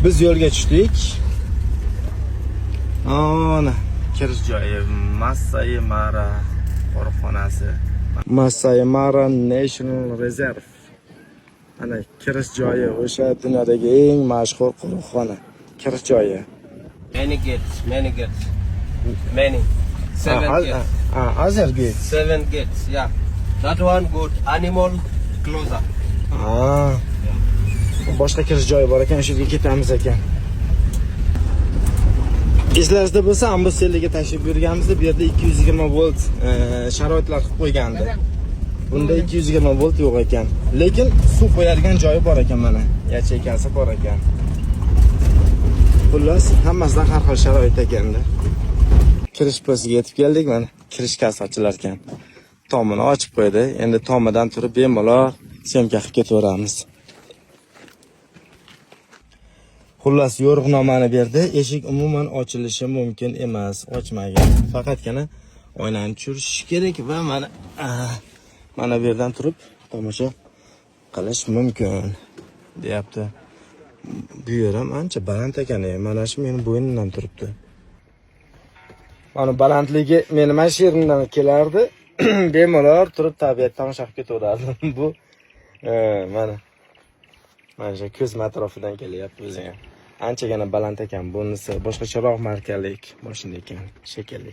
Biz yo'lga tushdik. Ana kirish joyi Masai Mara qo'riqxonasi. Masai Mara National Reserve. Ana kirish joyi o'sha dunyodagi eng mashhur qo'riqxona. Kirish joyi. Many gates. Many. 7 gates. Other gates. 7 gates, yeah. That one good animal closer. Boshqa kirish joyi bor ekan, o'sha yerga ketamiz ekan. Esingizda bo'lsa, Amboselga tashrif buyurganimizda bu yerda 220 volt sharoitlar qilib qo'ygandi. Bunda 220 volt yo'q ekan. Lekin suv qo'yadigan joyi bor ekan mana. Yacheykasi bor ekan. Xullas, hammasidan har xil sharoit ekanda. Kirish posiga yetib keldik mana. Kirish kasi ochilar ekan. Tomini ochib qo'ydi. Endi tomidan turib bemalol syomka qilib ketaveramiz. Xullas, yo'riqnomani berdi. Eshik umuman ochilishi mumkin emas, ochmagan. Faqatgina oynani tushirish kerak va mana bu yerdan turib tomosha qilish mumkin, deyapti. Bu yer ham ancha baland ekan, mana shu meni bo'ynimdan turibdi. Mana balandligi meni mana shu yerimdan kelardi. Bemalol turib tabiat tomosha qilib ketaverardim. Bu mana shu ko'z atrofidan kelyapti bizga. Anchagina baland ekan. Bunisi boshqacharoq markalik mashina ekan, shekilli.